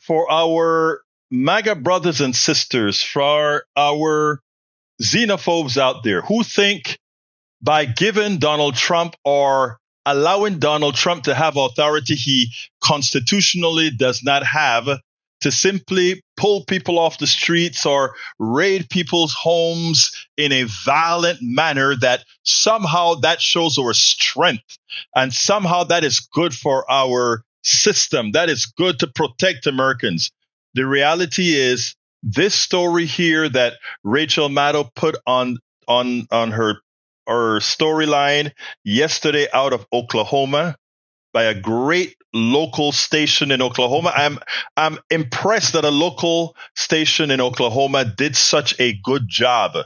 For our MAGA brothers and sisters, for our xenophobes out there who think by giving Donald Trump or allowing Donald Trump to have authority he constitutionally does not have, to simply pull people off the streets or raid people's homes in a violent manner, that somehow that shows our strength and somehow that is good for our system, that is good to protect Americans. The reality is this story here that Rachel Maddow put on her storyline yesterday out of Oklahoma by a great local station in Oklahoma. I'm impressed that a local station in Oklahoma did such a good job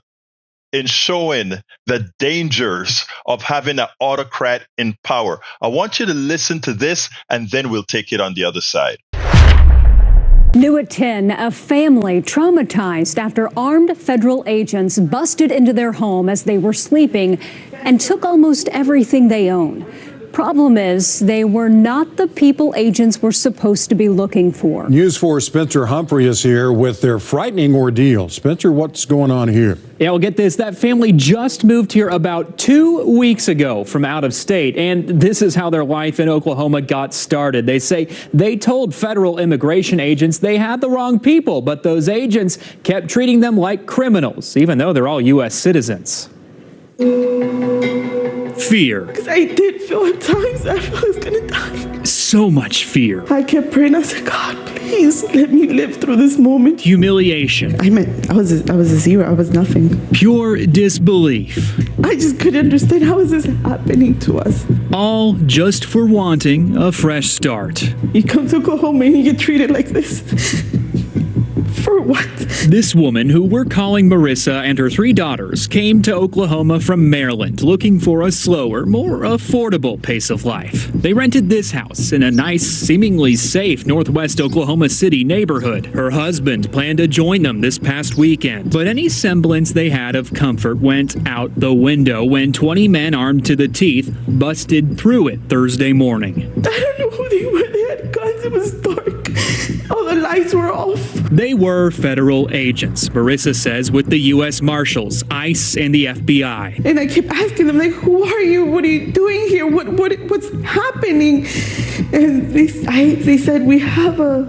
in showing the dangers of having an autocrat in power. I want you to listen to this, and then we'll take it on the other side. New at 10, a family traumatized after armed federal agents busted into their home as they were sleeping and took almost everything they own. Problem is, they were not the people agents were supposed to be looking for. News 4's Spencer Humphrey is here with their frightening ordeal. Spencer, what's going on here? Yeah, well, get this. That family just moved here about 2 weeks ago from out of state, and this is how their life in Oklahoma got started. They say they told federal immigration agents they had the wrong people, but those agents kept treating them like criminals, even though they're all U.S. citizens. Fear. Because I did feel at times I felt I was going to die. So much fear. I kept praying. I said, God, please let me live through this moment. Humiliation. I was a zero. I was nothing. Pure disbelief. I just couldn't understand, how is this happening to us? All just for wanting a fresh start. You come to Oklahoma and you get treated like this. For what? This woman, who we're calling Marissa, and her 3 daughters came to Oklahoma from Maryland looking for a slower, more affordable pace of life. They rented this house in a nice, seemingly safe northwest Oklahoma City neighborhood. Her husband planned to join them this past weekend, but any semblance they had of comfort went out the window when 20 men armed to the teeth busted through it Thursday morning. I don't know who they were. They had guns. It was dark. All the lights were off. They were federal agents, Marissa says, with the U.S. Marshals, ICE, and the FBI. And I kept asking them, like, who are you? What are you doing here? What's happening? And they said, we have a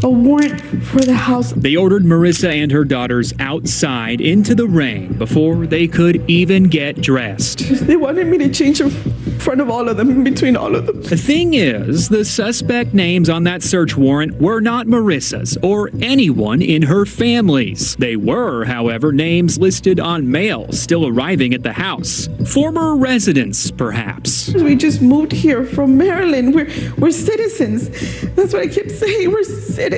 warrant for the house. They ordered Marissa and her daughters outside into the rain before they could even get dressed. They wanted me to change in front of all of them, in between all of them. The thing is, the suspect names on that search warrant were not Marissa's or anyone in her family's. They were, however, names listed on mail still arriving at the house. Former residents, perhaps. We just moved here from Maryland. We're citizens. That's what I kept saying. We're citizens.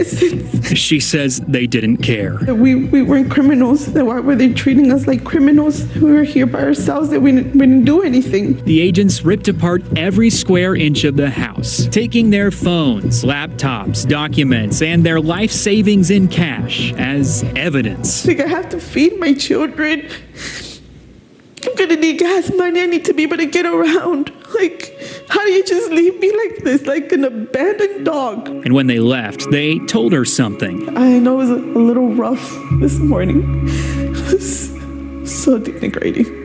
She says they didn't care. We weren't criminals. Why were they treating us like criminals? We were here by ourselves, that we didn't do anything. The agents ripped apart every square inch of the house, taking their phones, laptops, documents, and their life savings in cash as evidence. Like, I have to feed my children. I'm gonna need gas money. I need to be able to get around. Like, how do you just leave me like this, like an abandoned dog? And when they left, they told her something. I know it was a little rough this morning. It was so denigrating.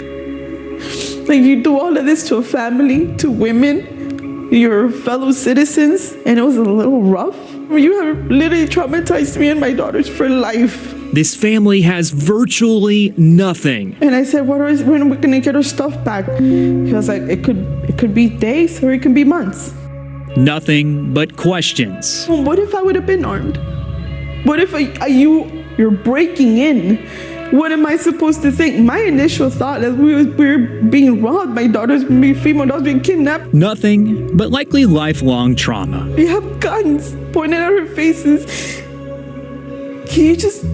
Like, you do all of this to a family, to women, your fellow citizens, and it was a little rough. You have literally traumatized me and my daughters for life. This family has virtually nothing. And I said, when are we going to get our stuff back? He was like, it could be days or it can be months. Nothing but questions. Well, what if I would have been armed? What if you're breaking in? What am I supposed to think? My initial thought is we were being robbed. My daughter's female daughter's being kidnapped. Nothing but likely lifelong trauma. We have guns pointed at our faces. Can you just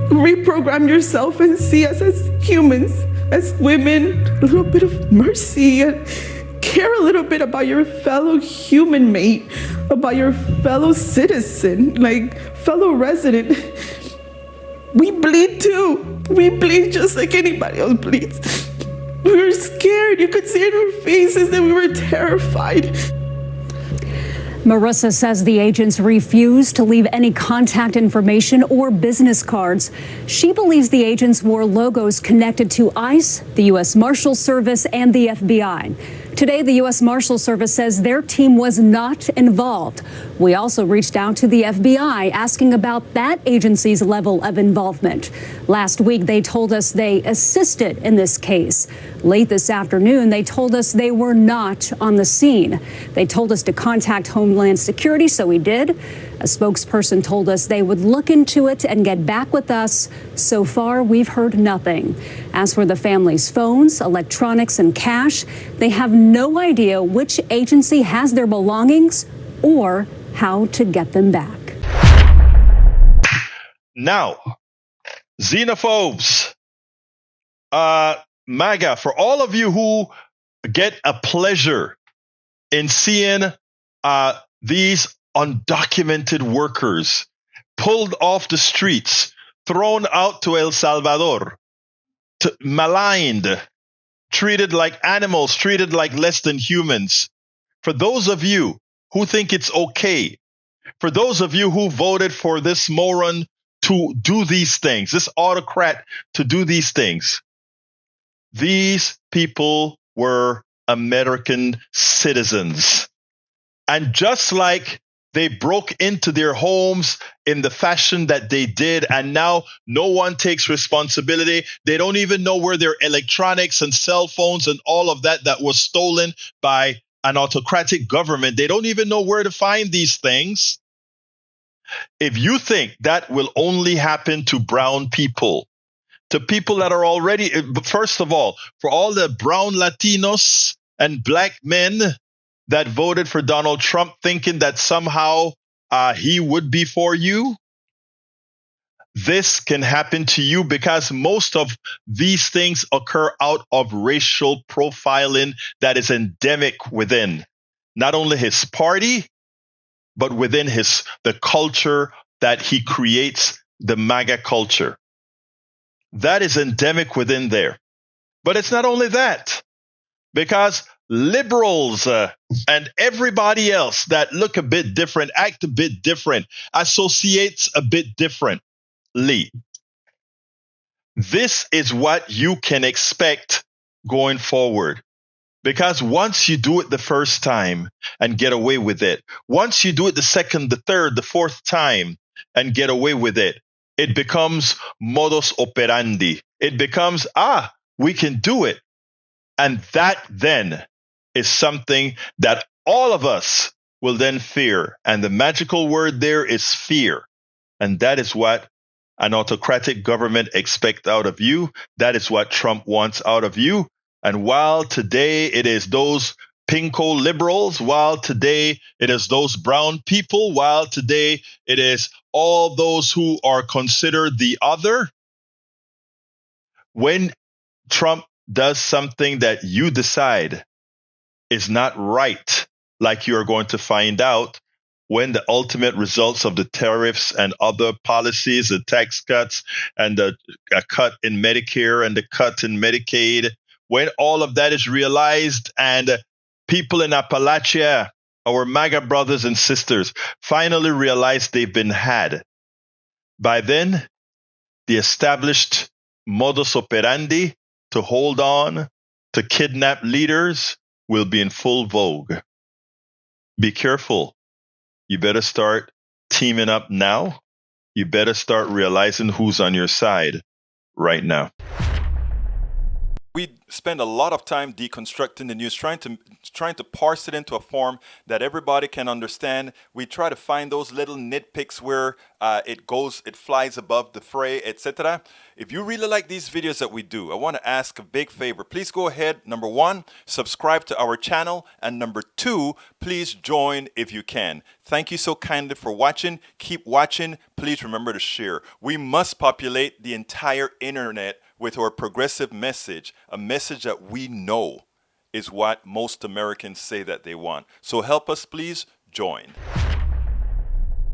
reprogram yourself and see us as humans, as women, a little bit of mercy, and care a little bit about your fellow human mate, about your fellow citizen, like fellow resident. We bleed too. We bleed just like anybody else bleeds. We were scared. You could see in our faces that we were terrified. Marissa says the agents refused to leave any contact information or business cards. She believes the agents wore logos connected to ICE, the U.S. Marshal Service, and the FBI. Today, the U.S. Marshal Service says their team was not involved. We also reached out to the FBI asking about that agency's level of involvement. Last week, they told us they assisted in this case. Late this afternoon, they told us they were not on the scene. They told us to contact Homeland Security, so we did. A spokesperson told us they would look into it and get back with us. So far, we've heard nothing. As for the family's phones, electronics, and cash, they have no idea which agency has their belongings or how to get them back. Now, xenophobes, MAGA, for all of you who get a pleasure in seeing these undocumented workers pulled off the streets, thrown out to El Salvador, maligned, treated like animals, treated like less than humans. For those of you who think it's okay, for those of you who voted for this moron to do these things, this autocrat to do these things, these people were American citizens. And just like they broke into their homes in the fashion that they did, and now no one takes responsibility. They don't even know where their electronics and cell phones and all of that was stolen by an autocratic government. They don't even know where to find these things. If you think that will only happen to brown people, to people that are already, first of all, for all the brown Latinos and black men that voted for Donald Trump thinking that somehow he would be for you, this can happen to you because most of these things occur out of racial profiling that is endemic within not only his party, but within the culture that he creates, the MAGA culture. That is endemic within there. But it's not only that, because liberals and everybody else that look a bit different, act a bit different, associates a bit differently. This is what you can expect going forward. Because once you do it the first time and get away with it, once you do it the second, the third, the fourth time and get away with it, it becomes modus operandi. It becomes, we can do it. And that then is something that all of us will then fear. And the magical word there is fear. And that is what an autocratic government expects out of you. That is what Trump wants out of you. And while today it is those pinko liberals, while today it is those brown people, while today it is all those who are considered the other, when Trump does something that you decide is not right, like you are going to find out when the ultimate results of the tariffs and other policies, the tax cuts and the cut in Medicare and the cut in Medicaid, when all of that is realized and people in Appalachia, our MAGA brothers and sisters, finally realize they've been had. By then, the established modus operandi to hold on, to kidnap leaders will be in full vogue. Be careful. You better start teaming up now. You better start realizing who's on your side right now. We spend a lot of time deconstructing the news, trying to parse it into a form that everybody can understand. We try to find those little nitpicks where it flies above the fray, etc. If you really like these videos that we do, I want to ask a big favor. Please go ahead, number one, subscribe to our channel, and number two, please join if you can. Thank you so kindly for watching. Keep watching. Please remember to share. We must populate the entire internet with our progressive message, a message that we know is what most Americans say that they want. So help us, please join.